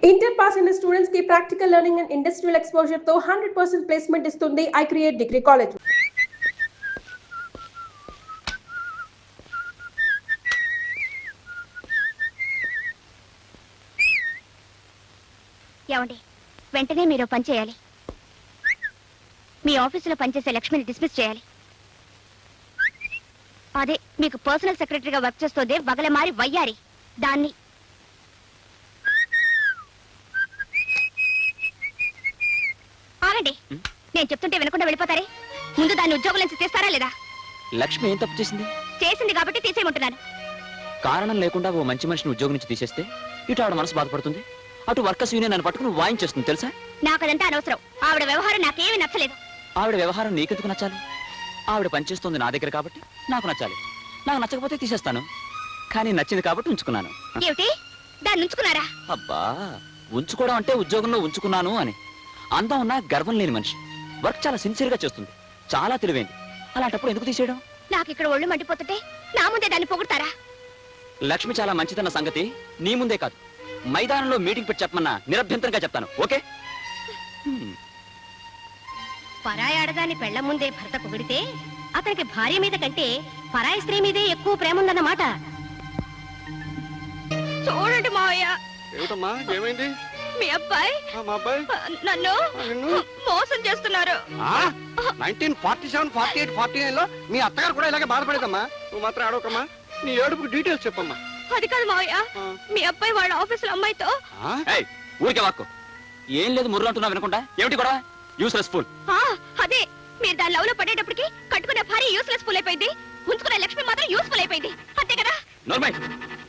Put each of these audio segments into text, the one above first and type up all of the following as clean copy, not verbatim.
Inter pass in the students ki practical learning and industrial exposure to 100% placement istundi I Create Degree College. ఏమండి వెంటనే మీరు పని చేయాలి. మీ ఆఫీసులో పనిచేసే లక్ష్మిని డిస్మిస్ చేయాలి. అదే మీకు పర్సనల్ సెక్రటరీగా వర్క్ చేస్తోంది బగలమారి వయ్యారి, దాన్ని. ఆగండి, నేను చెప్తుంటే వినకుండా వెళ్ళిపోతారే. ముందు దాన్ని ఉద్యోగం నుంచి తీస్తారా లేదా? లక్ష్మి ఏం తప్పు చేసింది? చేసింది కాబట్టి తీసేయమంటున్నాను. కారణం లేకుండా ఓ మంచి మనిషిని ఉద్యోగం నుంచి తీసేస్తే ఇటు ఆవిడ మనసు బాధపడుతుంది, అటు వర్కర్స్ యూనియన్ నన్ను పట్టుకుని వాయించేస్తుంది తెలుసా? నాకు అదంతా అనవసరం. ఆవిడ వ్యవహారం నాకేమీ నచ్చలేదు. ఆవిడ వ్యవహారం నీకెందుకు నచ్చాలి? ఆవిడ పనిచేస్తుంది నా దగ్గర కాబట్టి నాకు నచ్చాలి. నాకు నచ్చకపోతే తీసేస్తాను, కానీ నచ్చింది కాబట్టి ఉంచుకున్నాను. ఏమిటి, దాన్ని ఉంచుకున్నారా? అబ్బా, ఉంచుకోవడం అంటే ఉద్యోగంలో ఉంచుకున్నాను అని. అందం ఉన్నా గర్వం లేని మనిషి, వర్క్ చాలా సిన్సియర్ గా చేస్తుంది, చాలా తెలివైంది. అలాంటప్పుడు ఎందుకు తీసేయడం? నాకు ఇక్కడ ఒళ్ళు మండిపోతుంటే నా ముందే దాన్ని పొగుడతారా? లక్ష్మి చాలా మంచిదన్న సంగతి నీ ముందే కాదు, మైదానంలో మీటింగ్ పెట్టి చెప్పమన్నా నిరభ్యంతరంగా చెప్తాను. ఓకే? పరాయి ఆడదాన్ని పెళ్ల ముందే భర్త పొగిడితే అతనికి భార్య మీద కంటే పరాయి స్త్రీ మీదే ఎక్కువ ప్రేమ ఉందన్నమాట. చూడండి మావయ్య. ఏమిటమ్మా, ఏమైంది? మీ అబ్బాయి నన్ను మోసం చేస్తున్నారు. 1947, 48, 49 లో మీ అత్తగారు కూడా ఇలాగే బాధపడేదమ్మా. నువ్వు మాత్రం ఆడవకమ్మా, నీ ఏడుపుకి డీటెయిల్స్ చెప్పమ్మా. అది కాదు మావయ్య, మీ అబ్బాయి వాళ్ళ ఆఫీసులో అమ్మాయితో. ఊరికే వాక్కు ఏం లేదు, ముర్రు అంటున్నా వినకుండా. ఏమిటి కూడా యూస్లెస్ ఫుల్. అదే, మీరు దాని లవ్ లో పడేటప్పటికి కట్టుకునే భార్య యూస్లెస్ ఫుల్ అయిపోయింది, ఉంచుకునే లక్ష్మి మాత్రం యూస్ఫుల్ అయిపోయింది. అంతే కదా? నోర్మై,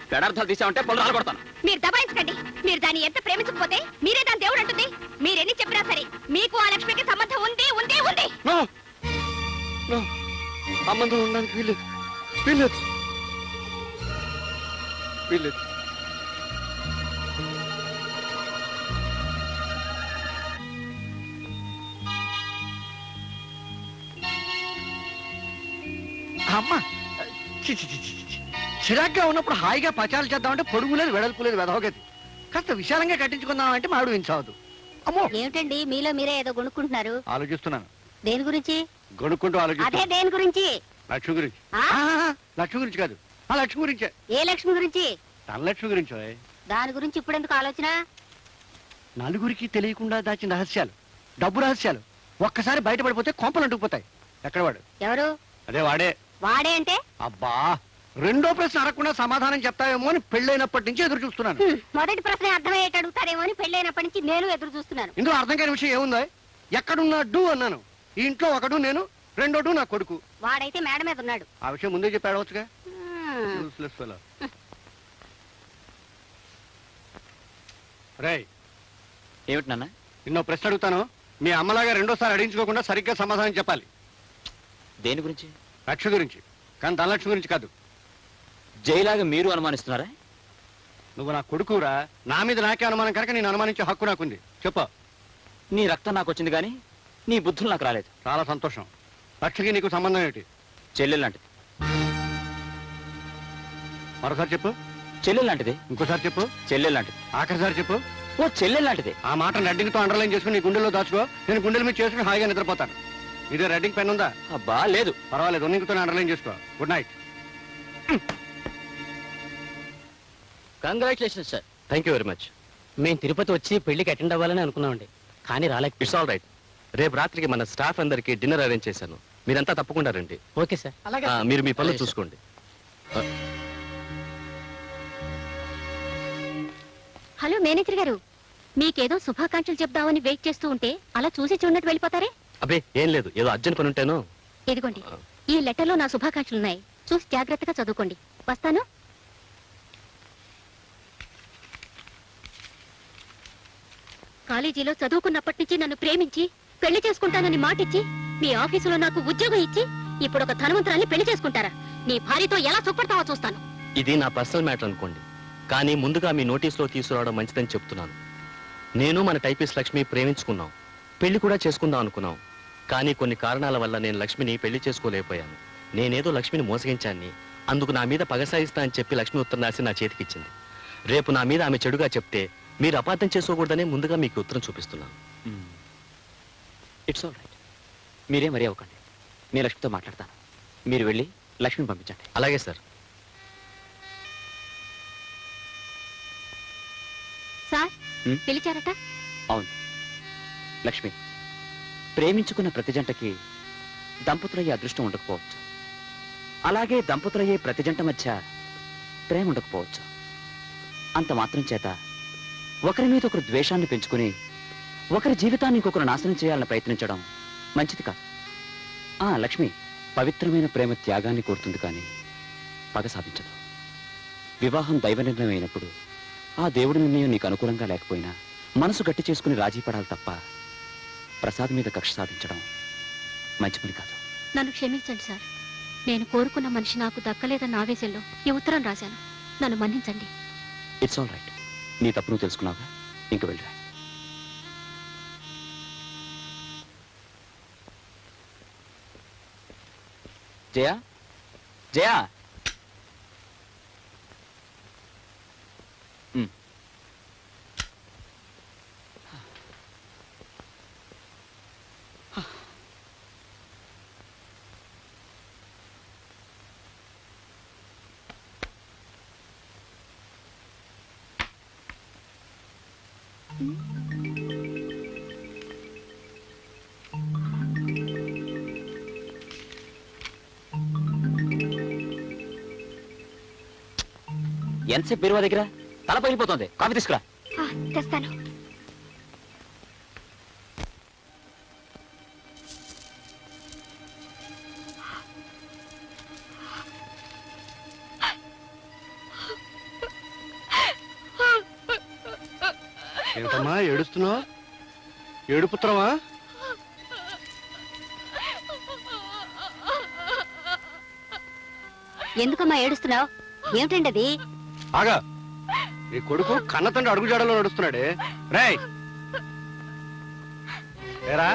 పెడార్థాలు తీసామంటే పళ్ళు రాలగొడతాను. మీరు దబాయించకండి. మీరు దాన్ని ఎంత ప్రేమించకపోతే మీరే దాని దేవుడు అంటుంది. మీరెన్ని చెప్పినా సరే మీకు ఆ లక్ష్మికి సంబంధం ఉంది ఉంది ఉంది. సంబంధం ఉండడానికి వీల్లేదు, వీల్లేదు, వీల్లేదు. అమ్మా, చిరాగ్గా ఉన్నప్పుడు హాయిగా పచాలు చేద్దామంటే పొడుగు లేదు, వెడల్పు లేదు, వెదవగది. కాస్త విశాలంగా కట్టించుకుందామంటే మాడు వించవద్దు. అమ్మో, ఏమిటండి మీలో మీరే ఏదో కొనుక్కుంటున్నారు? ఆలోచిస్తున్నాను. దేని గురించి? కొనుక్కుంటూ అదే ఆలోచిస్తున్నా. దేని గురించి? లక్ష్మి గురించి. లక్ష్మి గురించి కాదు, ఆ లక్ష్మి గురించే. ఏ లక్ష్మి గురించి? ధనలక్ష్మి గురించి. దాని గురించి ఇప్పుడు ఎందుకు ఆలోచన? నలుగురికి తెలియకుండా దాచిన రహస్యాలు, డబ్బు రహస్యాలు ఒక్కసారి బయటపడిపోతే కొంపలు అంటుకుపోతాయి. ఎక్కడ వాడు? ఎవరు? అదే వాడే. వాడే అంటే? అబ్బా, రెండో ప్రశ్న అడగకుండా సమాధానం చెప్తావేమో అని పెళ్ళైనప్పటి నుంచి ఎదురు చూస్తున్నాను. మొదటి ప్రశ్న అర్థమయ్యేట అడుగుతారేమో అని పెళ్ళైనప్పటి నుంచి నేను ఎదురు చూస్తున్నాను. ఇందులో అర్థం కాని విషయం ఏముందో? ఎక్కడున్నాడు అన్నాను. ఈ ఇంట్లో ఒకడు నేను, రెండోడు నా కొడుకు. వాడైతే మేడ మీద ఉన్నాడు. ఆ విషయం ముందే చెప్పి అడవచ్చుగా. రేయ్, ఏమిటి నాన్న? నిన్నో ప్రశ్న అడుగుతాను, మీ అమ్మలాగా రెండోసారి అడిగించుకోకుండా సరిగ్గా సమాధానం చెప్పాలి. దేని గురించి? లక్ష్మి గురించి, కానీ ధనలక్ష్మి గురించి కాదు. జైలాగా మీరు అనుమానిస్తున్నారా? నువ్వు నా కొడుకురా, నా మీద నాకే అనుమానం కనుక నేను అనుమానించే హక్కు నాకుంది. చెప్పు. నీ రక్తం నాకు వచ్చింది కానీ నీ బుద్ధులు నాకు రాలేదు. చాలా సంతోషం. లక్ష్మికి నీకు సంబంధం ఏమిటి? చెల్లెలు లాంటిది. మరోసారి చెప్పు. చెల్లెలు లాంటిది. ఇంకోసారి చెప్పు. చెల్లెలు లాంటిది. ఆఖరిసారి చెప్పు. ఓ చెల్లెలు లాంటిది. ఆ మాట రెడ్డింగ్తో అండర్లైన్ చేసుకుని నీ గుండెల్లో దాచుకో. నేను గుండెల మీద చేసుకుని హాయిగా నిద్రపోతాను. ఇదే రెడ్డింగ్ పెన్ ఉందా? అబ్బా లేదు. పర్వాలేదు, ఉన్నింగ్తో అండర్లైన్ చేసుకో. Good night. Congratulations sir. Thank you very much. మేము తిరుపతి వచ్చి పెళ్లికి అటెండ్ అవ్వాలని అనుకున్నామండి, కానీ రాలేక. It's all right. రేపు రాత్రికి మన స్టాఫ్ అందరికి డిన్నర్ అరేంజ్ చేశాను, మీరంతా తప్పకుండా రండి. Okay sir. మీరు మీ పనులు అలాగే చూసుకోండి. హలో మేనేజర్ గారు, మీకేదో శుభాకాంక్షలు చెప్దామని వెయిట్ చేస్తూ ఉంటే అలా చూసి చూడనట్టు వెళ్ళిపోతారే? అబ్బే ఏం లేదు, ఏదో అర్జెంట్ పని ఉంటేను. ఇదిగోండి, ఈ లెటర్లో నా శుభాకాంక్షలు ఉన్నాయి, చూసి జాగ్రత్తగా చదువుకోండి. వస్తాను. కాలేజీలో చదువుకున్నప్పటి నుంచి నన్ను ప్రేమించి పెళ్లి చేసుకుంటానని మాటిచ్చి మీ ఆఫీసులో నాకు ఉద్యోగం ఇచ్చి ఇప్పుడు ఒక ధనవంతురాన్ని పెళ్లి చేసుకుంటారా? నీ భార్యతో ఎలా సుఖపడతావో చూస్తాను. ఇది నా పర్సనల్ మ్యాటర్ అనుకోండి, కానీ ముందుగా మీ నోటీస్లో తీసుకురావడం మంచిదని చెప్తున్నాను. నేను మన టైపిస్ట్ లక్ష్మి ప్రేమించుకున్నాం, పెళ్లి కూడా చేసుకుందాం అనుకున్నాం. కానీ కొన్ని కారణాల వల్ల నేను లక్ష్మిని పెళ్లి చేసుకోలేకపోయాను. నేనేదో లక్ష్మిని మోసగించాన్ని, అందుకు నా మీద పగ సాయిస్తా అని చెప్పి లక్ష్మి ఉత్తరం రాసి నా చేతికిచ్చింది. రేపు నా మీద ఆమె చెడుగా చెప్తే మీరు అపార్థం చేసుకోకూడదనే ముందుగా మీకు ఉత్తరం చూపిస్తున్నాను. It's all right. మీరే మరీ అవ్వకండి. నేను లక్ష్మితో మాట్లాడతాను. మీరు వెళ్ళి లక్ష్మిని పంపించండి. అలాగే సార్. సార్ పిలిచారట? అవును లక్ష్మి, ప్రేమించుకున్న ప్రతి జంటకి దంపతులయ్యే అదృష్టం ఉండకపోవచ్చు. అలాగే దంపతులయ్యే ప్రతి జంట మధ్య ప్రేమ ఉండకపోవచ్చు. అంత మాత్రం చేత ఒకరి మీద ఒకరు ద్వేషాన్ని పెంచుకుని ఒకరి జీవితాన్ని ఇంకొకరు నాశనం చేయాలని ప్రయత్నించడం మంచిది కాదు. లక్ష్మి, పవిత్రమైన ప్రేమ త్యాగాన్ని కోరుతుంది కానీ పగ సాధించదు. వివాహం దైవ నిర్ణయం అయినప్పుడు ఆ దేవుడి నిర్ణయం నీకు అనుకూలంగా లేకపోయినా మనసు గట్టి చేసుకుని రాజీ పడాలి తప్ప ప్రసాద్ మీద కక్ష సాధించడం మంచి పని కాదు. నన్ను క్షమించండి సార్. నేను కోరుకున్న మనిషి నాకు దక్కలేదన్న ఆవేశంలో ఈ ఉత్తరం రాశాను. నన్ను మన్నించండి. It's all right. నీ తప్పు నువ్వు తెలుసుకున్నావుగా, ఇంక వెళ్ళరా. జయా, జయా, ఎంతసేపు బీరువా దగ్గర? తల పగిలిపోతుంది. కాఫీ తీసుకురా. తెస్తాను. ఏమిటమ్మా ఏడుస్తున్నావు? ఏడుపుత్రమా? ఎందుకమ్మా ఏడుస్తున్నావు? ఏమిటండి అది? ఆగా, నీ కొడుకు కన్న తండ్రి అడుగుజాడలో నడుస్తున్నాడే. రేయ్ ఏరా,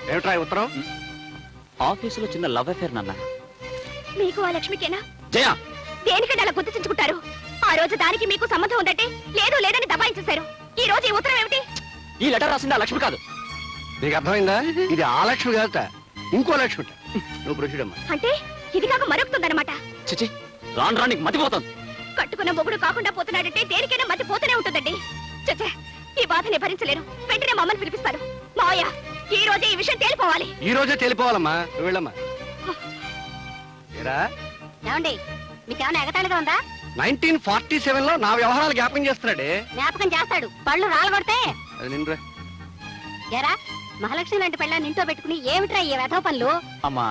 ఏమిట్రా ఉత్తరం? ఆఫీసులో చిన్న లవ్ అఫేర్ నాన్న. మీకు ఆ లక్ష్మికేనా? జయా, దేనికంటే అలా గుర్తించుకుంటారు? ఆ రోజు దానికి మీకు సంబంధం ఉందంటే లేదు లేదని దబాయించేశారు. ఈ రోజు ఈ ఉత్తరం ఏమిటి? ఈ లెటర్ రాసింది ఆ లక్ష్మి కాదు. నీకు అర్థమైందా? ఇది ఆ లక్ష్మి కాదట, ఇంకో లక్ష్మి. నువ్వు ప్రొసీడ్ అమ్మా. అంటే ఇది కాక మరొకుతుందన్నమాట. చిచి, రాను రానికి మతిపోతుంది. కట్టుకున్న మొగుడు కాకుండా పోతున్నాడంటే దేనికైనా మతి పోతూనే ఉంటుందండి. చచ్చే, ఈ బాధని భరించలేను. వెంటనే మమ్మల్ని పిలిపిస్తారు. మావయ్య, ఈ రోజే ఈ విషయం తేలిపోవాలి. ఈ రోజే తేలిపోవాలమ్మా. నువ్వు వెళ్ళమ్మా. ఏరా, ఏమండి, మీకేమైనా ఎగతాళిగా ఉందా? 1947 లో నా వ్యవహారాలు జ్ఞాపకం చేస్తున్నాడే. జ్ఞాపకం చేస్తాడు, పళ్ళు రాలగొడితే. అది నిన్నురా. ఎరా, మహాలక్ష్మి లాంటి పెళ్ళాన్ని ఇంట్లో పెట్టుకుని ఏమిట్రా ఈ వెధవ పనులు? అమ్మా,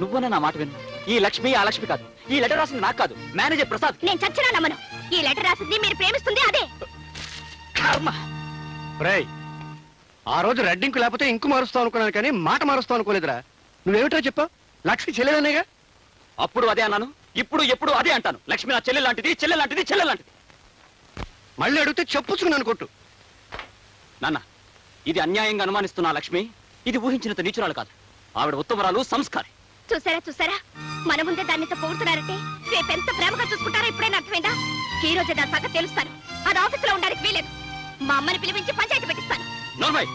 నువ్వన్నా నా మాట విను. ఈ లక్ష్మి ఆ లక్ష్మి కాదు. ఈ లెటర్ రాసింది నాకు కాదు, మేనేజర్ ప్రసాద్. నేను చచ్చినా నమ్మను. ఈ లెటర్ రాసింది మీరు ప్రేమిస్తుంది అదే. కర్మ. రేయ్, ఆ రోజు రెడ్డింకు లేకపోతే ఇంకు మారుస్తావు అనుకున్నాను కానీ మాట మారుస్తావు అనుకోలేదురా. నువ్వేమిటో చెప్పావు? లక్ష్మి చెల్లెదనేగా. అప్పుడు అదే అన్నాను, ఇప్పుడు ఎప్పుడు అదే అంటాను. లక్ష్మి నా చెల్లె లాంటిది, చెల్లె లాంటిది, చెల్లె లాంటిది. మళ్ళీ అడిగితే చెప్పుచుకున్నాను కొట్టు. నాన్న, ఇది అన్యాయంగా అనుమానిస్తున్న ఆ లక్ష్మి ఇది ఊహించినంత నీచురాలు కాదు. ఆవిడ ఉత్తమరాలు, సంస్కారి. చూసారా చూసారా, మన ముందే దాన్ని పోగుతున్నారంటే రేపెంత ప్రేమగా చూసుకుంటారో ఇప్పుడైనా అర్థమైందా? ఈ రోజే దాని సంగతి తెలుస్తాను. అది ఆఫీసులో ఉండడానికి వీలేదు. మా అమ్మని పిలిపించి పంచాయతీ పెట్టిస్తాను. నోర్మై,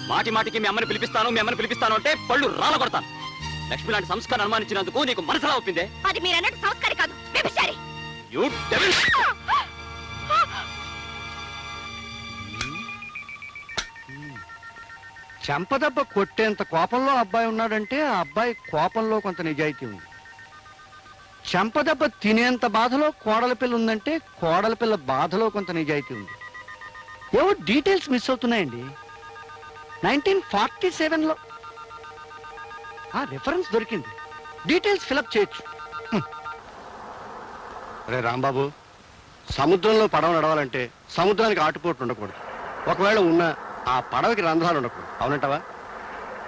మాటి మాటికి మీ అమ్మని పిలిపిస్తాను అంటే పళ్ళు రాలగొడతాను. లక్ష్మి లాంటి సంస్కారం అనుమానించినందుకు నీకు మనసులా ఒప్పిందే? అది మీరు అన్నట్టు సంస్కారి కాదు, వ్యభిచారి. You devil! చెంపదెబ్బ కొట్టేంత కోపంలో అబ్బాయి ఉన్నాడంటే ఆ అబ్బాయి కోపంలో కొంత నిజాయితీ ఉంది. చెంపదెబ్బ తినేంత బాధలో కోడల పిల్ల ఉందంటే కోడల పిల్ల బాధలో కొంత నిజాయితీ ఉంది. ఏవో డీటెయిల్స్ మిస్ అవుతున్నాయండి. 1947లో ఆ రిఫరెన్స్ దొరికింది. డీటెయిల్స్ ఫిలప్ చేయొచ్చు. అరే రాంబాబు, సముద్రంలో పడవ నడవాలంటే సముద్రానికి ఆటుపోట్లు ఉండకూడదు. ఒకవేళ ఉన్నా ఆ పడవకి రంధ్రాలు ఉండకూడదు. అవునంటావా?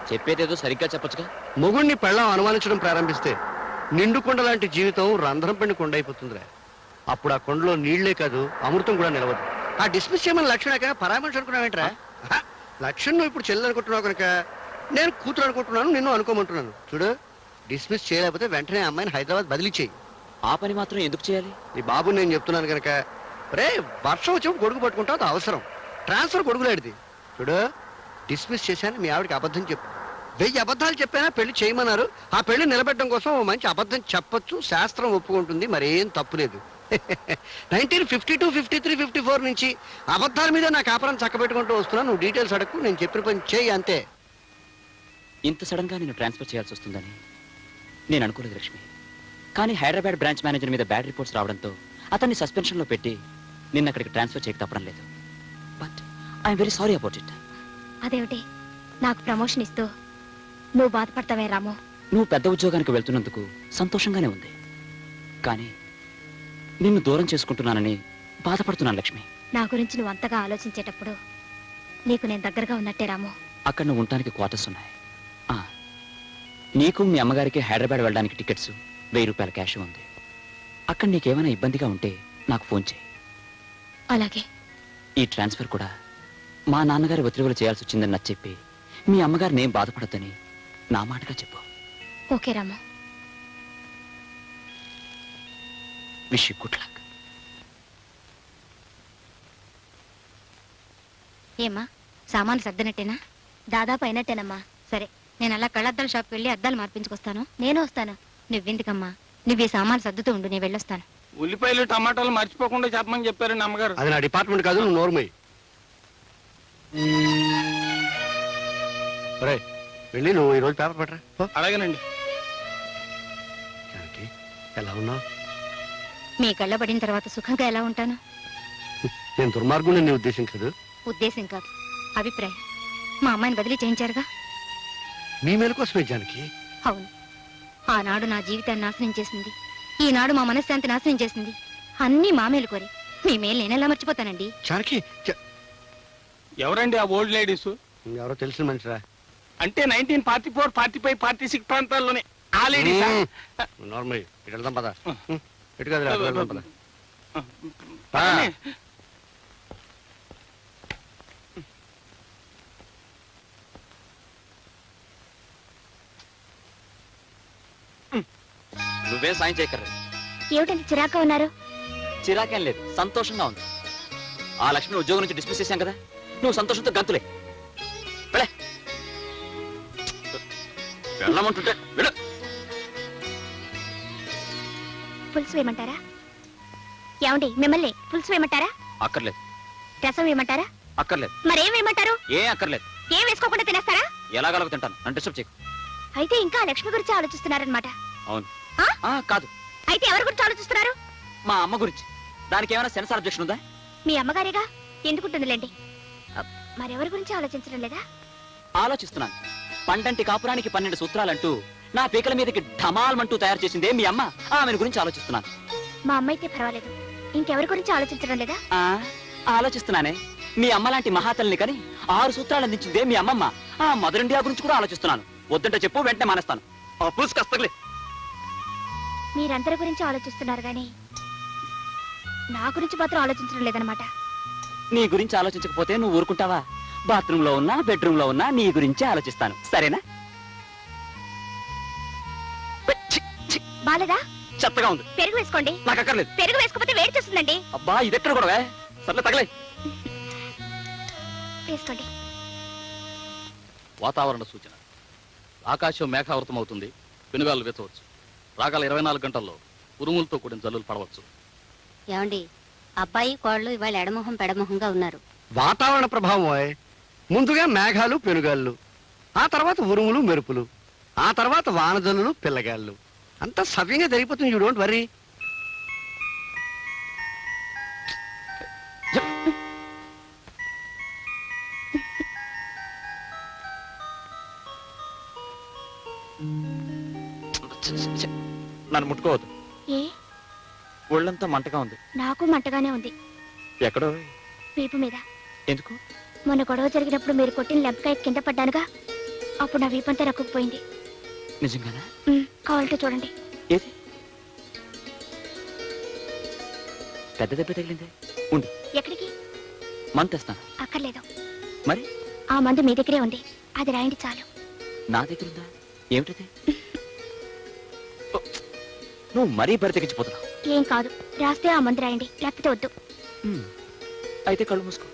చెప్పేదేదో సరిగ్గా చెప్పొచ్చుగా. మొగుణ్ణి పెళ్ళం అనుమానించడం ప్రారంభిస్తే నిండు కొండ లాంటి జీవితం రంధ్రం పడిన కొండ అయిపోతుందిరా. అప్పుడు ఆ కొండలో నీళ్లే కాదు, అమృతం కూడా నిలవదు. ఆ డిస్మిస్ చేయమని లక్ష్మణ పరామర్శ అనుకున్నావేంట్రా? లక్ష్మణ్ నువ్వు ఇప్పుడు చెల్లెలు అనుకుంటున్నావు కనుక నేను కూతురు అనుకుంటున్నాను, నిన్ను అనుకోమంటున్నాను. చూడు, డిస్మిస్ చేయలేకపోతే వెంటనే అమ్మాయిని హైదరాబాద్ బదిలీ చేయి. ఆ పని మాత్రం ఎందుకు చేయాలి? నీ బాబు నేను చెప్తున్నాను కనుక రే వర్షం వచ్చినప్పుడు గొడుగు పట్టుకుంటావు, అది అవసరం. ట్రాన్స్ఫర్ గొడుగులాడిది. చూడు, డిస్మిస్ చేశాను, మీ ఆవిడకి అబద్ధం చెప్పు. 1000 అబద్ధాలు చెప్పానా పెళ్లి చేయమన్నారు. ఆ పెళ్లి నిలబెట్టడం కోసం ఓ మంచి అబద్ధం చెప్పొచ్చు, శాస్త్రం ఒప్పుకుంటుంది, మరేం తప్పులేదు. 1952, 53, 54 నుంచి అబద్ధాల మీద నా కాపురం చక్కబెట్టుకుంటూ వస్తున్నా. నువ్వు డీటెయిల్స్ అడగకు, నేను చెప్పిన పని చేయి అంతే. ఇంత సడన్ గా నేను ట్రాన్స్ఫర్ చేయాల్సి వస్తుందని నేను అనుకోలేదు లక్ష్మి. కానీ హైదరాబాద్ బ్రాంచ్ మేనేజర్ మీద బ్యాడ్ రిపోర్ట్స్ రావడంతో అతన్ని సస్పెన్షన్ లో పెట్టి నిన్న అక్కడికి ట్రాన్స్ఫర్ చేయక తప్పడం లేదు. But I'm very sorry about it. అదేమిటి, నాకు ప్రమోషన్ ఇస్తూ నువ్వు బాధపడతావే రాము? నువ్వు పెద్ద ఉద్యోగానికి వెళ్తున్నందుకు సంతోషంగానే ఉంది, కానీ నిన్ను దూరం చేసుకుంటున్నానని బాధపడుతున్నాను లక్ష్మి. నా గురించి నువ్వు అంతగా ఆలోచించేటప్పుడు నీకు నేను దగ్గరగా ఉన్నట్టే రాము. అక్కడ నువ్వు ఉండటానికి క్వార్టర్స్ ఉన్నాయి. నీకు మీ అమ్మగారికి హైదరాబాద్ వెళ్ళడానికి టికెట్స్, 1000 రూపాయల క్యాష్ ఉంది. అక్కడ నీకేమైనా ఇబ్బందిగా ఉంటే నాకు ఫోన్ చేయి. అలాగే. ఈ ట్రాన్స్ఫర్ కూడా మా నాన్నగారి ఒత్తిడిలో చేయాల్సి వచ్చిందని నాకు చెప్పి మీ అమ్మగారిని ఏం బాధపడద్దని నా మాటగా చెప్పు. Okay Ramu. Wish you good luck. ఏమ్మా, సామాన్లు సర్దినట్టేనా? దాదాపు అయినట్టేనమ్మా. సరే, నేను అలా కళ్ళద్దాల షాప్కి వెళ్ళి అద్దాలు మార్పించుకొస్తాను. నేను వస్తాను. నువ్వెందుకమ్మా, నువ్వు ఈ సామాన్లు సర్దుతూ ఉండు, నేను వెళ్ళొస్తాను. ఉల్లిపాయలు టమాటాలు మర్చిపోకుండా చెప్పమని చెప్పారండి అమ్మగారు. అది నా డిపార్ట్మెంట్ కాదు, నువ్వు నోర్మై. వెళ్ళి నువ్వు ఈరోజు పేపర్ పట్టరా. అలాగేనండి. ఎలా ఉన్నావు? మీ కళ్ళ పడిన తర్వాత సుఖంగా ఎలా ఉంటాను? నేను దుర్మార్గుని నీ ఉద్దేశం కాదు. ఉద్దేశం కాదు, అభిప్రాయం. మా అమ్మాయిని బదిలీ చేయించారుగా. మీ మేలు కోసమే జానకి. అవును, ఆనాడు నా జీవితాన్ని నాశనం చేసింది, ఈనాడు మా మనశ్శాంతి నాశనం చేసింది. అన్నీ మా మేలు కోరి. మీ మేలు నేనెలా మర్చిపోతానండి? జానకి, ఎవరండి ఆ ఓల్డ్ లేడీస్? ఎవరో తెలిసిన మనిషిరా. అంటే 1944, 45, 46 ప్రాంతాల్లోనే ఆ లేడీస్. నార్మల్ ఇటు వెళ్దాం పద. ఇటు కాదు, అటు వెళ్దాం పద. నువ్వే సాయం చేయకర్లేదు. ఏమిటండి చిరాక ఉన్నారు? చిరాకేం లేదు, సంతోషంగా ఉంది. ఆ లక్ష్మిని ఉద్యోగం నుంచి డిస్మిస్ చేశాం కదా, నువ్వు సంతోషంతో గంతులే. వెళ్ళమంటుంటే వెళ్ళు. పులుసు వేయమంటారా? ఏమండి, మిమ్మల్ని పులుసు వేయమంటారా? అక్కర్లేదు. రసం వేయమంటారా? అక్కర్లేదు. మరేం వేయమంటారు? ఏం అక్కర్లేదు. ఏం వేసుకోకుండా తినేస్తారా? ఎలాగలగ తింటాను, నన్ను డిస్టర్బ్ చేయకు. అయితే ఇంకా లక్ష్మి గురించి ఆలోచిస్తున్నారనమాట. అవును. కాదు. అయితే ఎవరి గురించి ఆలోచిస్తున్నారు? మా అమ్మ గురించి. దానికి ఏమైనా సెన్సార్ అబ్జెక్షన్ ఉందా? మీ అమ్మగారేగా, ఎందుకుంటుందిలేండి. మరెవరి గురించి ఆలోచించడం లేదా? ఆలోచిస్తున్నాను. పండంటి కాపురానికి 12 సూత్రాలంటూ నా పీకల మీదకి ఢమాల్మంటూ తయారు చేసిందే మీ అమ్మ. ఆమెను గురించి ఆలోచిస్తున్నాను. మా అమ్మ అయితే పర్వాలేదు, ఇంకెవరి గురించి ఆలోచించడం లేదా? ఆలోచిస్తున్నానే. మీ అమ్మ లాంటి మహాతల్ని కని 6 సూత్రాలు అందించిందే మీ అమ్మమ్మ. ఆ మదర్ ఇండియా గురించి కూడా ఆలోచిస్తున్నాను. వద్దంటే చెప్పు, వెంటనే మానేస్తాను. కస్తలే. మీరందరి గురించి ఆలోచిస్తున్నారు గాని నా గురించి మాత్రం ఆలోచించడం లేదనమాట. నీ గురించి ఆలోచించకపోతే నువ్వు ఊరుకుంటావా? బాత్రూమ్ లో ఉన్నా, బెడ్రూమ్ లో ఉన్నా నీ గురించి ఆలోచిస్తాను, సరేనా? బాలేదా? చెత్తగా ఉంది. పెరుగు వేసుకోండి. నాకు అక్కర్లేదు. పెరుగు వేసుకోకపోతే వేడి చేస్తుందండి. అబ్బా, ఇదెక్కడ కూడా సర్లే, తగలే. వేసుకోండి. వాతావరణ సూచన. ఆకాశం మేఘావృతం అవుతుంది, పెనుగాలు వేచవచ్చు. రాగల 24 గంటల్లో ఉరుములతో కూడిన జల్లులు పడవచ్చు. ఏమండి, అబ్బాయి కోళ్ళు ఇవాళ ఎడమొహం పెడమొహంగా ఉన్నారు. వాతావరణ ప్రభావం. ముందుగా మేఘాలు, పెనుగాళ్ళు, ఆ తర్వాత ఉరుములు, మెరుపులు, ఆ తర్వాత వానజల్లులు, పిల్లగాళ్ళు. అంతా సవ్యంగా జరిగిపోతుంది. You don't worry. నన్ను ముట్టుకోవద్దు. ఏ? ఒళ్ళంతా మంటగా ఉంది. నాకు మంటగానే ఉంది. ఎక్కడో వీపు మీద. ఎందుకు? మొన్న గొడవ జరిగినప్పుడు మీరు కొట్టిన లెంపకాయ కింద పడ్డానుగా, అప్పుడు నా వీపంతా రక్కుపోయింది. నిజంగానా? కావాలంటే చూడండి. ఏది? పెద్ద దెబ్బ తగిలిందే. ఉండు. ఎక్కడికి? మందు తెస్తాను. అక్కర్లేదు. మరి? ఆ మందు మీ దగ్గరే ఉంది, అది రాయండి చాలు. నా దగ్గర ఉందా? ఏమిటది? నువ్వు మరీ బరి తెగించిపోతున్నావు. ఏం కాదు, రాస్తే ఆ మందు రాయండి, లేకపోతే వద్దు. అయితే కళ్ళు మూసుకో.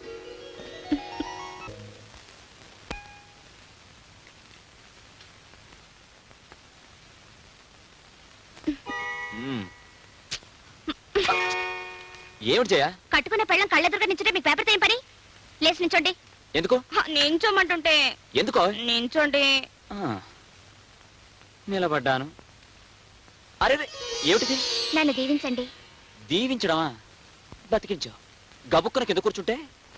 ఏమిటి జయ? కట్టుకున్న పెళ్ళం కళ్ళెదురుగా నించుంటే మీకు పేపర్ ఏం పని? లేచి నించోండి. ఎందుకు? నించోమంటుంటే. ఎందుకో? నించోండి. నిలబడ్డాను. అరే ఏమిటిది? నన్ను దీవించండి. దీవించడమా? బతికించావు. గబుక్కున కింద కూర్చుంటే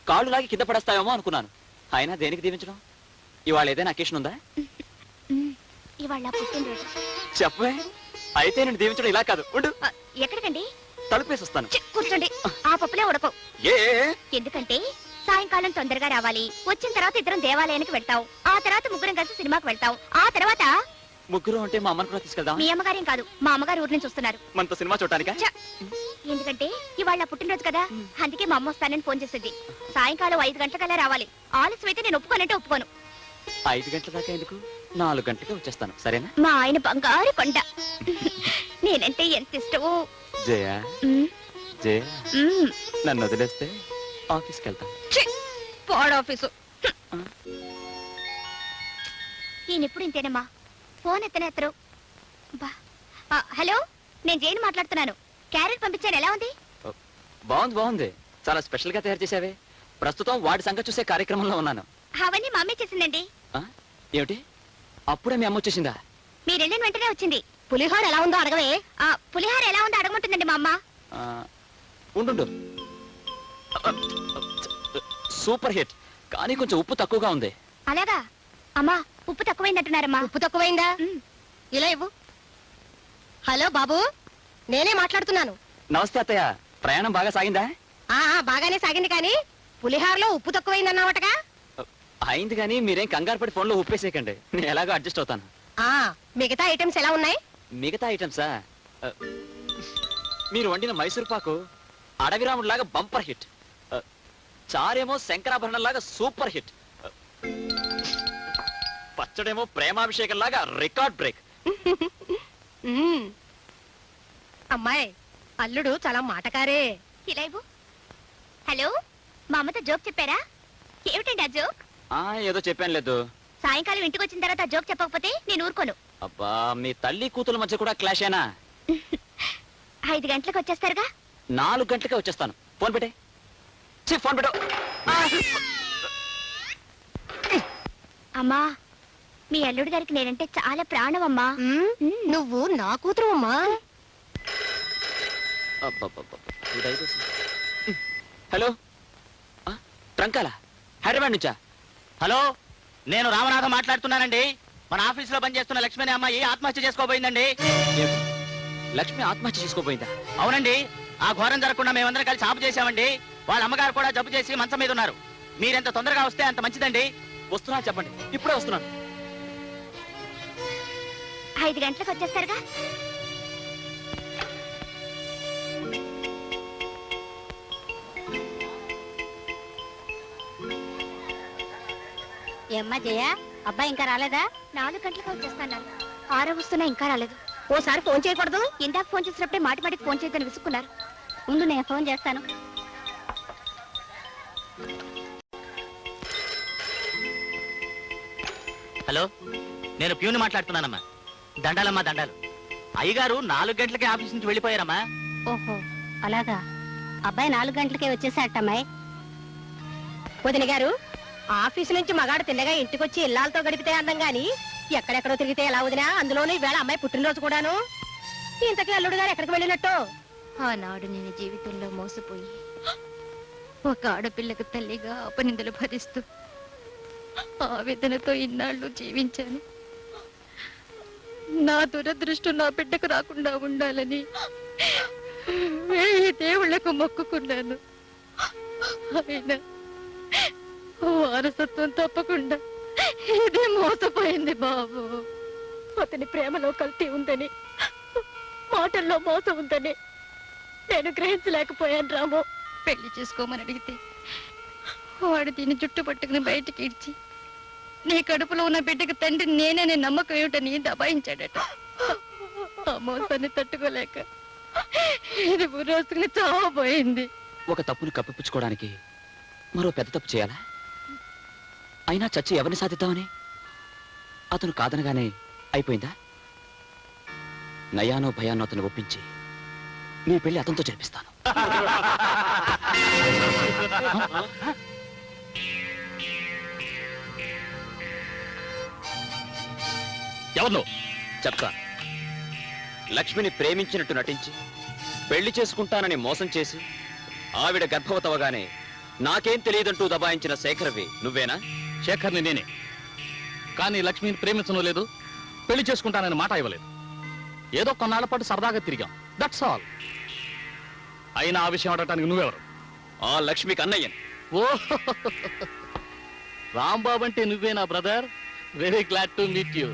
కాళ్ళు లాగి కింద పడేస్తావేమో అనుకున్నాను. అయినా దేనికి దీవించడం? ఇవాళ ఏదైనా అకేషన్ ఉందా? ఇవాళ పుట్టినరోజు. చెప్పే. అయితే నేను దీవించడం ఇలా కాదు. ఉండు. ఎక్కడికండి? తలుపేసి వస్తాను. కూర్చోండి. ఆ పప్పులే ఉడకవు. ఎందుకంటే సాయంకాలం తొందరగా రావాలి. వచ్చిన తర్వాత ఇద్దరం దేవాలయానికి వెళ్తాం. ఆ తర్వాత ముగ్గురం కలిసి సినిమాకి వెళ్తాం. ఆ తర్వాత ముగ్గురు అంటే మా అమ్మని కూడా తీసుకెళ్దాం. మీ అమ్మగారేం కాదు, మా అమ్మగారు ఊరు నుంచి వస్తున్నారు. మనతో సినిమా చూడటానికా? ఎందుకంటే ఇవాళ పుట్టినరోజు కదా, అందుకే మా అమ్మ వస్తానని ఫోన్ చేసింది. సాయంకాలం 5 గంటలకల్లా రావాలి. ఆలస్యం అయితే నేను ఒప్పుకోనంటే ఒప్పుకోను. 5 గంటల దాకా ఎందుకు? 4 గంటలకే వచ్చేస్తాను. సరేనా? మా ఆయన బంగారు కొండ. నేనంటే ఎంత ఇష్టమో. జయ జయ, నన్ను వదిలేస్తే ఆఫీస్కి వెళ్తాను. ఆఫీసు ఈయనెప్పుడు ఇంతేనమ్మా. ఫోన్ ఎత్తనేత్తరు. హలో, నేను జైన్ మాట్లాడుతున్నాను. క్యారెట్ పంపించాను, ఎలా ఉంది? బాగుంది బాగుంది. చాలా స్పెషల్ గా తయారు చేసావే. ప్రస్తుతం వాడి సంగతి చూసే కార్యక్రమంలో ఉన్నాను. అవన్నీ మా అమ్మే చేసిందండి. ఏమిటి? అప్పుడే మీ అమ్మ వచ్చేసిందా? మీరు వెళ్ళిన వెంటనే వచ్చింది. పులిహోర ఎలా ఉందో అడగవే. పులిహోర ఎలా ఉందో అడగమంటుందండి మా అమ్మ. ఉండు. సూపర్ హిట్, కానీ కొంచెం ఉప్పు తక్కువగా ఉంది. అలాగా? అమ్మా, ఉప్పు తక్కువైందంటున్నారమ్మా. ఉప్పు తక్కువైందా? ఇలా ఇవ్వు. హలో బాబు, నేనే మాట్లాడుతున్నాను. నమస్తే అత్తయ్య. ప్రయాణం బాగా సాగిందా? బాగానే సాగింది, కానీ పులిహారలో ఉప్పు తక్కువైందన్నావటగా. అయింది, కానీ మీరేం కంగారు పడి ఫోన్లో ఉప్పేసేయకండి. నేను ఎలాగో అడ్జస్ట్ అవుతాను. మిగతా ఐటమ్స్ ఎలా ఉన్నాయి? మిగతా ఐటమ్సా? మీరు వండిన మైసూర్ పాకు అడవిరాముడిలాగా బంపర్ హిట్. చారేమో శంకరాభరణం లాగా సూపర్ హిట్. పచ్చడేమో ప్రేమాభిషేకం లాగా రికార్డ్ బ్రేక్. అమ్మాయి, అల్లుడు చాలా మాటకారే. ఇలా ఇవ్వు. హలో, మా అమ్మతో జోక్ చెప్పారా? ఏమిటండి ఆ జోక్? ఏదో చెప్పాను లేదు. సాయంకాలం ఇంటికి వచ్చిన తర్వాత ఆ జోక్ చెప్పకపోతే నేను ఊరుకోను. అబ్బా, మీ తల్లి కూతుల మధ్య కూడా క్లాషేనా? 5 గంటలకు వచ్చేస్తారుగా? 4 గంటలకే వచ్చేస్తాను. ఫోన్ పెట్టే. ఫోన్ పెట్టు. అమ్మా, మీ అల్లుడు గారికి నేనంటే చాలా ప్రాణం అమ్మా. నువ్వు నా కూతురు అమ్మా. హలో, ట్రంకాల హైదరాబాద్ నుంచా? హలో, నేను రామనాథం మాట్లాడుతున్నానండి. మన ఆఫీసులో పనిచేస్తున్న లక్ష్మి అనే అమ్మాయి ఆత్మహత్య చేసుకోబోయిందండి. లక్ష్మి ఆత్మహత్య చేసుకోబోయిందా? అవునండి. ఆ ఘోరం జరగకుండా మేమందరం కలిసి ఆపు చేశామండి. వాళ్ళ అమ్మగారు కూడా జబ్బు చేసి మంచం మీద ఉన్నారు. మీరెంత తొందరగా వస్తే అంత మంచిదండి. వస్తున్నా, చెప్పండి. ఇప్పుడే వస్తున్నాను. 5 గంటలకు వచ్చేస్తారుగా? ఏమ్మా జయ, అబ్బాయి ఇంకా రాలేదా? 4 గంటలకు వచ్చేస్తాను. 6 వస్తున్నా, ఇంకా రాలేదు. ఓసారి ఫోన్ చేయకూడదు? ఇందాక ఫోన్ చేసినప్పుడే మాటికి ఫోన్ చేయదని విసుక్కున్నారు. ఉండు, నేను ఫోన్ చేస్తాను. హలో, నేను ప్యూని మాట్లాడుతున్నానమ్మా. దండాలమ్మా, దండాలు. అయ్యగారు 4 గంటలకే ఆఫీస్ నుంచి వెళ్ళిపోయారమ్మా. ఓహో, అలాగా. అబ్బాయి 4 గంటలకే వచ్చేసాటమ్మాయి. వదిన గారు, ఆఫీసు నుంచి మగాడు తిన్నగా ఇంటికొచ్చి ఇల్లాలతో గడిపితే అందం గాని ఎక్కడెక్కడో తిరిగితే ఎలా వదినా? అందులోనూ ఈవేళ అమ్మాయి పుట్టినరోజు కూడాను. ఇంతకీ అల్లుడు గారు ఎక్కడికి వెళ్ళినట్టు? ఆనాడు నేను జీవితంలో మోసపోయి ఒక ఆడపిల్లకు తల్లిగా అపనిందలు భరిస్తూ ఆవేదనతో ఇన్నాళ్ళు జీవించాను. నా దురదృష్టం నా బిడ్డకు రాకుండా ఉండాలని వేయి దేవుళ్లకు మొక్కుకున్నాను. అయినా వారసత్వం తప్పకుండా ఇది మోసపోయింది బాబు. అతని ప్రేమలో కల్తీ ఉందని, మాటల్లో మోసం ఉందని నేను గ్రహించలేకపోయాను రాము. పెళ్లి చేసుకోమని అడిగితే వాడు దీన్ని జుట్టు పట్టుకుని బయటికి ఇడ్చి నీ కడుపులో ఉన్న బిడ్డకు తండ్రి నేనే నమ్మకం ఏమిటని దబాయించాడట. ఆ మోసాన్ని తట్టుకోలేక ఇది రోజుకుని చావబోయింది. ఒక తప్పును కప్పిపుచ్చుకోవడానికి మరో పెద్ద తప్పు చేయాలా? అయినా చచ్చి ఎవరిని సాధిద్దామని? అతను కాదనగానే అయిపోయిందా? నయానో భయానో అతను ఒప్పించి మీ పెళ్లి అతనితో జరిపిస్తాను. ఎవరు చెప్తా. లక్ష్మిని ప్రేమించినట్టు నటించి పెళ్లి చేసుకుంటానని మోసం చేసి ఆవిడ గర్భవతవగానే నాకేం తెలియదంటూ దబాయించిన శేఖర్వి నువ్వేనా? శేఖర్ని నేనే, కానీ లక్ష్మిని ప్రేమించడం లేదు, పెళ్లి చేసుకుంటానని మాట ఇవ్వలేదు. ఏదో కొన్నాళ్ల పాటు సరదాగా తిరిగాం, దట్స్ ఆల్. అయినా ఆ విషయం అడగటానికి నువ్వెవరు? ఆ లక్ష్మికి అన్నయ్యని. ఓ రాంబాబు అంటే నువ్వేనా brother? Very glad to meet you.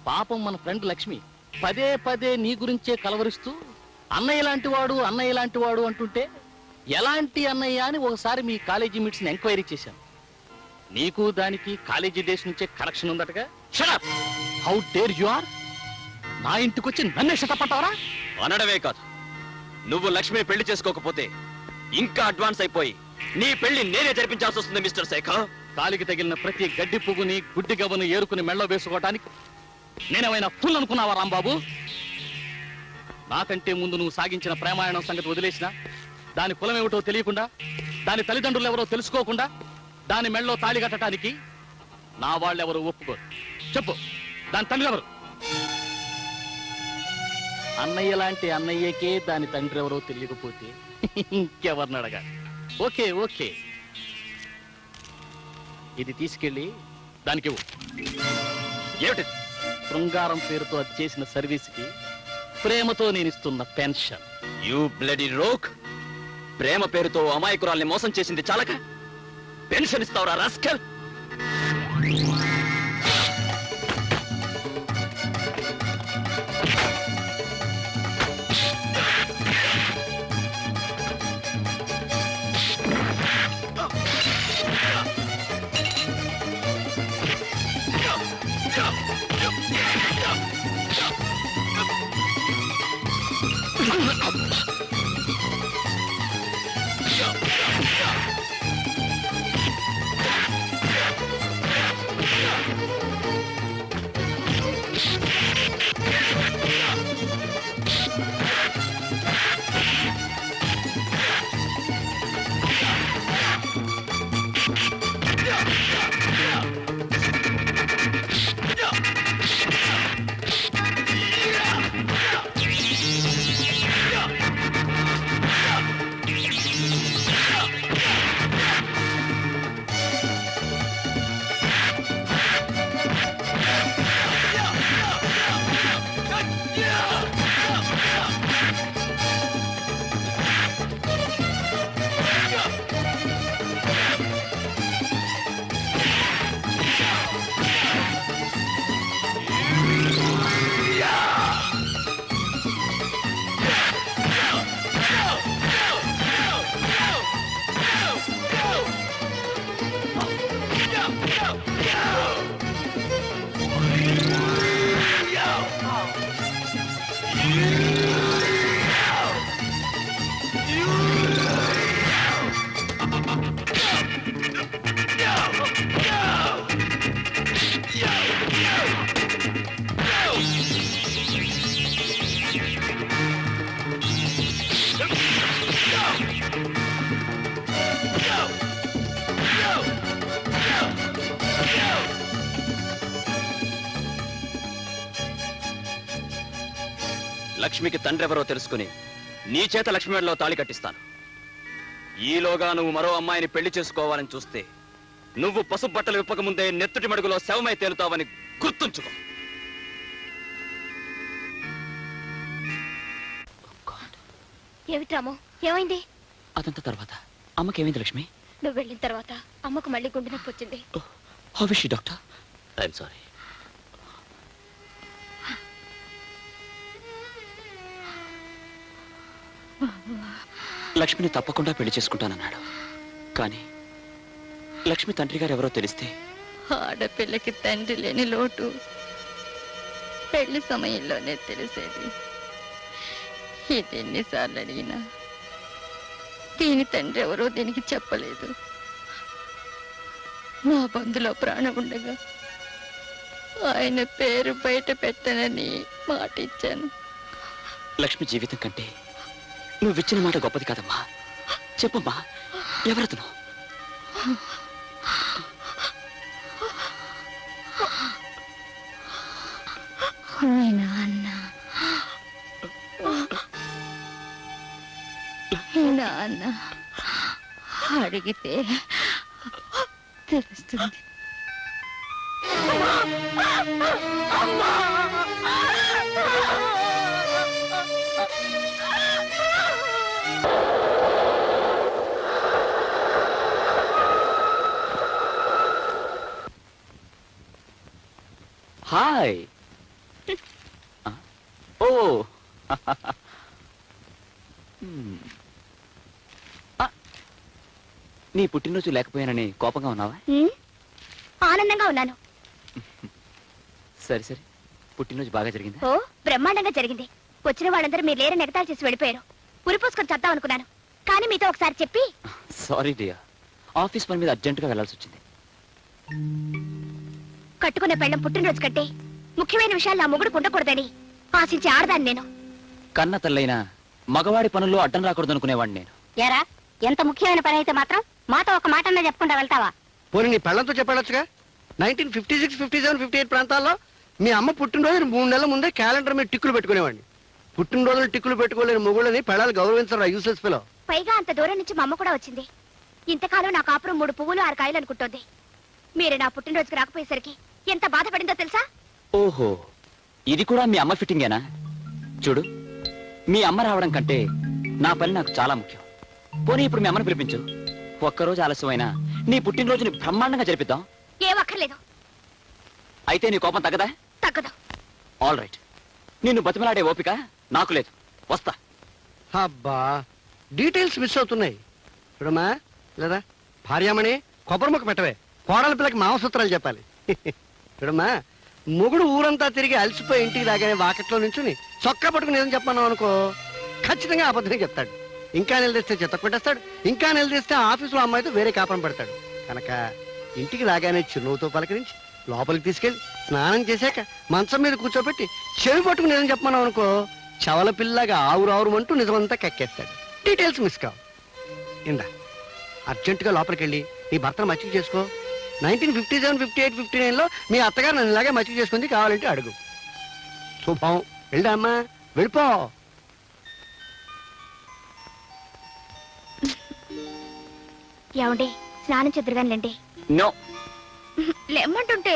పాపం మన ఫ్రెండ్ లక్ష్మి పదే పదే నీ గురించే కలవరిస్తూ అన్నయ్య లాంటి వాడు అంటుంటే ఎలాంటి అన్నయ్య అని ఒకసారి మీ కాలేజీ మీట్స్ ని ఎంక్వైరీ చేశాను. నీకు దానికి కాలేజీ డేస్ నుంచే కనెక్షన్ ఉందటగా. Shut up! How dare you are! నా ఇంటికొచ్చి నన్నే షటపట్టావరా? అనడమే కాదు, నువ్వు లక్ష్మిని పెళ్లి చేసుకోకపోతే ఇంకా అడ్వాన్స్ అయిపోయి నీ పెళ్లి నేనే జరిపించాల్సి వస్తుంది మిస్టర్ శేఖర్. కాలికి తగిలిన ప్రతి గడ్డి పువ్వుని గుడ్డి గవ్వను ఏరుకుని మెళ్ళో వేసుకోవటానికి నేనేమైనా ఫుల్ అనుకున్నావా రాంబాబు? నాకంటే ముందు నువ్వు సాగించిన ప్రేమాయణం సంగతి వదిలేసినా, దాని కులమేమిటో తెలియకుండా, దాని తల్లిదండ్రులు ఎవరో తెలుసుకోకుండా దాని మెళ్ళో తాళి కట్టడానికి నా వాళ్ళెవరూ ఒప్పుకోరు. చెప్పు, దాని తండ్రి ఎవరు? అన్నయ్య లాంటి అన్నయ్యకే దాని తండ్రి ఎవరో తెలియకపోతే ఇంకెవరిని అడగా? ఓకే ఓకే, ఇది తీసుకెళ్ళి దానికి ఇవ్వు. ఏమిటి? శృంగారం పేరుతో అది చేసిన సర్వీస్కి ప్రేమతో నేను ఇస్తున్న పెన్షన్. You bloody rogue! ప్రేమ పేరుతో అమాయకురాల్ని మోసం చేసింది చాలక పెన్షన్ ఇస్తావురా రాస్కల్? లక్ష్మికి తండ్రి ఎవరో తెలుసుకుని నీ చేత లక్ష్మి మెడలో తాళి కట్టిస్తాను. ఈలోగా నువ్వు మరో అమ్మాయిని పెళ్లి చేసుకోవాలని చూస్తే నువ్వు పసుపు బట్టలు విప్పక ముందే నెత్తుటి మడుగులో శవమై తేలుతావని గుర్తుంచుకో. ఏమిటి రాము, ఏమైంది? అదంతా తర్వాత అమ్మకేమైంది లక్ష్మి? నువ్వు వెళ్ళిన తర్వాత అమ్మకు మళ్ళీ గుండె నొప్పి వచ్చింది. How is she doctor? I'm sorry. లక్ష్మిని తప్పకుండా పెళ్లి చేసుకుంటానన్నాడు. కానీ లక్ష్మి తండ్రి గారు ఎవరో తెలిస్తే? ఆడపిల్లకి తండ్రి లేని లోటు పెళ్లి సమయంలోనే తెలిసేది. ఇది ఎన్నిసార్లు అడిగినా దీని తండ్రి ఎవరో దీనికి చెప్పలేదు. నా బంధులో ప్రాణం ఉండగా ఆయన పేరు బయట పెట్టనని మాట ఇచ్చాను. లక్ష్మి జీవితం కంటే నువ్విచ్చిన మాట గొప్పది కాదమ్మా. చెప్పమ్మా, ఎవరతను? నాన్న అడిగితే తెలుస్తుంది. హాయ్. ఓ నీ పుట్టినరోజు లేకపోయానని కోపంగా ఉన్నావా? ఆనందంగా ఉన్నాను. సరే సరే, పుట్టినరోజు బాగా జరిగిందా? ఓ బ్రహ్మాండంగా జరిగింది. వచ్చిన వాళ్ళందరూ మీరు లేరని ఎగతాళి చేసి వెళ్ళిపోయారు. ఉరిపోసుకొని చద్దాం అనుకున్నాను, కానీ మీతో ఒకసారి చెప్పి. సారీ డియర్, ఆఫీస్ పని మీద అర్జెంటుగా వెళ్లాల్సి వచ్చింది. కట్టుకున్న పెళ్ళం పుట్టినరోజు కంటే ముఖ్యమైన విషయాలు నా మొగుడు ఉండకూడదని ఆశించి ఆడదాన్ని నేను. కన్న తల్లైనా మగవాడి పనుల్లో అడ్డం రాకూడదు అనుకునేవాడిని నేను. ఎరా, ఎంత ముఖ్యమైన పని అయితే మాత్రం మాతో ఒక మాట అన్నా చెప్పకుండా వెళ్తావా? పోనీ నీ పెళ్ళంతో చెప్పాడొచ్చుగా. 1956, 57, 58 ప్రాంతాల్లో మీ అమ్మ పుట్టినరోజు 3 నెలల ముందే క్యాలెండర్ మీద టిక్కులు పెట్టుకునేవాడిని. పుట్టినరోజులు టిక్కులు పెట్టుకోలేని మొగుళ్ళని పెళ్ళాలు గౌరవించరా యూస్లెస్ ఫెలో. పైగా అంత దూరం నుంచి మా అమ్మ కూడా వచ్చింది. ఇంతకాలం నా కాపురం 3 పువ్వులు 6 కాయలు అనుకుంటోంది. మీరు నా పుట్టినరోజుకి రాకపోయేసరికి ఎంత బాధపడిందో తెలుసా? ఓహో, ఇది కూడా మీ అమ్మ ఫిట్టింగేనా? చూడు, మీ అమ్మ రావడం కంటే నా పని నాకు చాలా ముఖ్యం. పోనీ ఇప్పుడు మీ అమ్మని పిలిపించు. ఒక్కరోజు ఆలస్యమైనా నీ పుట్టినరోజుని బ్రహ్మాండంగా జరిపిద్దాం. ఏం అక్కర్లేదు. అయితే నీ కోపం తగ్గదా? తగ్గదు. ఆల్ రైట్, నిన్ను బతిమలాడే ఓపిక నాకు లేదు. వస్తా. అబ్బా, డీటెయిల్స్ మిస్ అవుతున్నాయి. చూడమ్మా, లేదా భార్యామణి కొబ్బరి ముక్క పెట్టవే. కోడల పిల్లకి మాంసూత్రాలు చెప్పాలి. చూడమ్మా, మొగుడు ఊరంతా తిరిగి అలసిపోయి ఇంటికి రాగానే వాకెట్లో నుంచుని చొక్కా పట్టుకుని ఏదని చెప్పమన్నావు అనుకో, ఖచ్చితంగా అబద్ధమే చెప్తాడు. ఇంకా నిలదీస్తే చెత్త కొట్టేస్తాడు. ఇంకా నిలదీస్తే ఆఫీసులో అమ్మాయితో వేరే కాపురం పెడతాడు. కనుక ఇంటికి రాగానే చిరునవ్వుతో పలకరించి లోపలికి తీసుకెళ్ళి స్నానం చేశాక మంచం మీద కూర్చోబెట్టి చెవి పట్టుకుని ఏదని చెప్పమన్నావు అనుకో, చవల పిల్లగా ఆవురావురమంటూ నిజమంతా కక్కేస్తాడు. డీటెయిల్స్ మిస్ కావు. ఇందా అర్జెంటుగా లోపలికి వెళ్ళి నీ భర్తను మచ్చిక చేసుకో. 1957, 58, 59లో మీ అత్తగారు నన్ను ఇలాగే మచ్చిక చేసుకుంది, కావాలంటే అడుగు. శుభం. వెళ్ళా అమ్మా, వెళ్ళిపో. ఏమండి, స్నానం చెదురుగానిలేండి. నో, లేమ్మంటుంటే.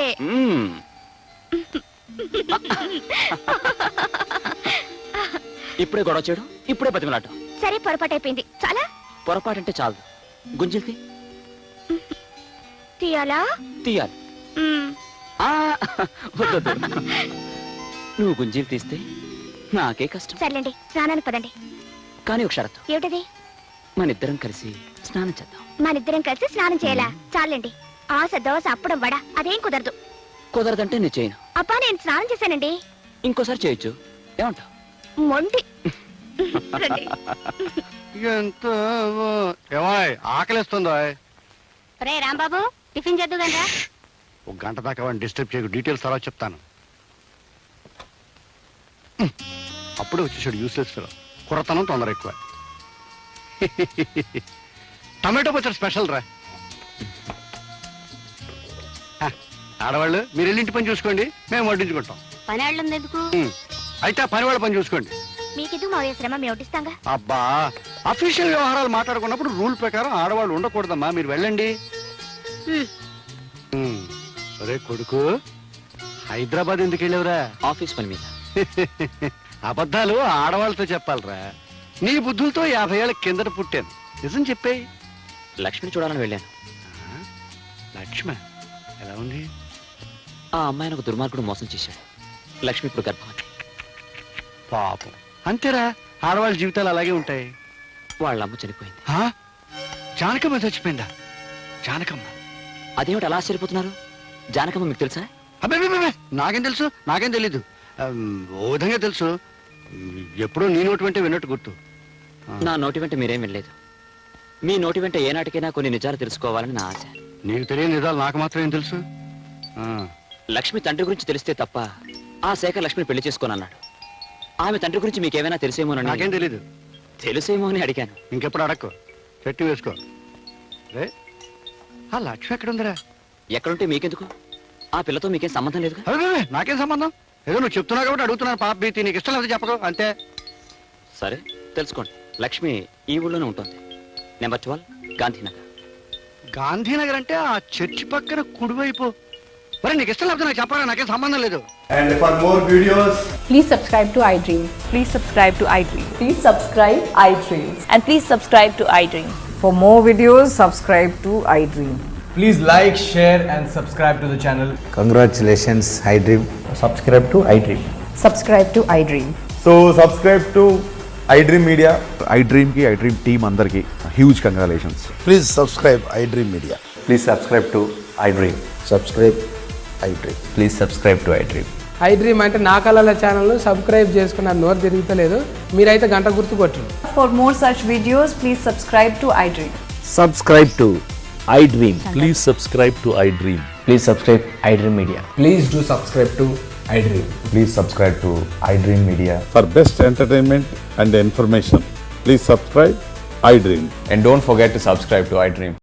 ఇప్పుడే గొడవ చేయడం, ఇప్పుడే బతిమలాటం. సరే, పొరపాటు అయిపోయింది. చాలా పొరపాటంటే చాలు. గుంజిల్తి తీయాలా? తీయాలి. వద్దు, నువ్వు గుంజీలు తీస్తే నాకే కష్టం. సర్లేండి, స్నానానికి పదండి. కానీ ఒక షరతు. ఏమిటది? మనిద్దరం కలిసి స్నానం చేద్దాం. మనిద్దరం కలిసి స్నానం చేయాలా? చాలండి. ఆశ దోశ అప్పడం వడ అదేం కుదరదు. కుదరదంటే నేను చేయను. అబ్బా, నేను స్నానం చేశానండి. ఇంకోసారి చేయొచ్చు, ఏమంటావు? మొండి. ఎంత ఆకలిస్తుందో. రే రాంబాబు, టిఫిన్ చేద్దు గంట. ఒక గంట దాకా వాడిని డిస్టర్బ్ చేయకు. డీటెయిల్స్ తర్వాత చెప్తాను. అప్పుడే వచ్చేసాడు యూస్లెస్ ఫెలో. కుర్రతనం తొందర ఎక్కువ. టమాటో పచ్చడి స్పెషల్ రా. ఆడవాళ్ళు మీరు వెళ్ళి ఇంటి పని చూసుకోండి, మేము వడ్డించుకుంటాం. పని వాళ్ళు ఎందుకు? అయితే ఆ పని వాళ్ళ పని చూసుకోండి. మీకెందుకు మా శ్రమ, మేము వడ్డిస్తాంగా. అబ్బా, అఫీషియల్ వ్యవహారాలు మాట్లాడుకున్నప్పుడు రూల్ ప్రకారం ఆడవాళ్ళు ఉండకూడదమ్మా. మీరు వెళ్ళండి. సరే కొడుకు, హైదరాబాద్ ఎందుకు వెళ్ళేవరా? ఆఫీస్ పని మీద. అబద్ధాలు ఆడవాళ్ళతో చెప్పాలరా. నీ బుద్ధులతో 50 ఏళ్ళ కిందట పుట్టాను. నిజం చెప్పేయి. లక్ష్మిని చూడాలని వెళ్ళాను. లక్ష్మ ఎలా ఉంది? ఆ అమ్మాయిని ఒక దుర్మార్గుడు మోసం చేశాడు. లక్ష్మి ఇప్పుడు గర్భవతి. పాపం. అంతేరా, ఆడవాళ్ళ జీవితాలు అలాగే ఉంటాయి. వాళ్ళ అమ్మ చనిపోయింది. జానకమ్మ చచ్చిపోయిందా? జానకమ్మ? అదేమిటి అలా ఆశ్చర్యపోతున్నారు? జానకమ్మ మీకు తెలుసా? అబ్బాయి, నాకేం తెలుసు? నాకేం తెలీదు. ఓ విధంగా తెలుసు. ఎప్పుడో నీ నోటి వెంటే విన్నట్టు గుర్తు. నా నోటి వెంట మీరేం వినలేదు. మీ నోటి వెంట ఏనాటికైనా కొన్ని నిజాలు తెలుసుకోవాలని నా ఆశ. నీకు తెలియని నిజాలు నాకు మాత్రం ఏం తెలుసు? లక్ష్మి తండ్రి గురించి తెలిస్తే తప్ప ఆ శేఖర్ లక్ష్మిని పెళ్లి చేసుకోనన్నాడు. ఆమె తండ్రి గురించి మీకేమైనా తెలిసేమోనని. నాకేం తెలీదు. తెలుసేమో అని అడిగాను. ఇంకెప్పుడు అడక్కు, చెట్టు వేసుకో. రే, ఆ లక్ష్మి ఎక్కడ ఉందిరా? ఎక్కడుంటే మీకెందుకు? ఆ పిల్లతో మీకేం సంబంధం లేదుగా. అదే నాకేం సంబంధం? ఏదో నువ్వు చెప్తున్నావు కాబట్టి అడుగుతున్నాను. పాప భీతి, నీకు ఇష్టం లేదు చెప్పకు అంతే. సరే తెలుసుకోండి. లక్ష్మి ఈ ఊళ్ళోనే ఉంటుంది. నెంబర్ 12 గాంధీనగర్. గాంధీనగర్ అంటే ఆ చర్చి పక్కన కుడివైపు. మరి నీకు ఇష్టం లేకపోతే నాకు చెప్పాలి, నాకేం సంబంధం లేదు. And for more videos, please subscribe to iDream. Please subscribe to iDream. Please subscribe iDream. And please subscribe to iDream. For more videos, subscribe to iDream. please like, share and subscribe to the channel. Congratulations, iDream. Subscribe to iDream. Subscribe to iDream. So subscribe to iDream Media. iDream ki iDream team andarki huge congratulations. Please subscribe iDream Media. Please subscribe to iDream. Subscribe iDream. Please subscribe to iDream. iDream అంటే నా కళల channel subscribe చేసుకున్న నోరు తిరుగుతలేదు. మీరైతే గంట గుర్తు కొట్టండి. For more such videos, please subscribe to iDream. Subscribe to iDream. Please subscribe to iDream. Please subscribe iDream Media. Please do subscribe to iDream. Please subscribe to iDream Media. For best entertainment and information, please subscribe iDream. And don't forget to subscribe to iDream.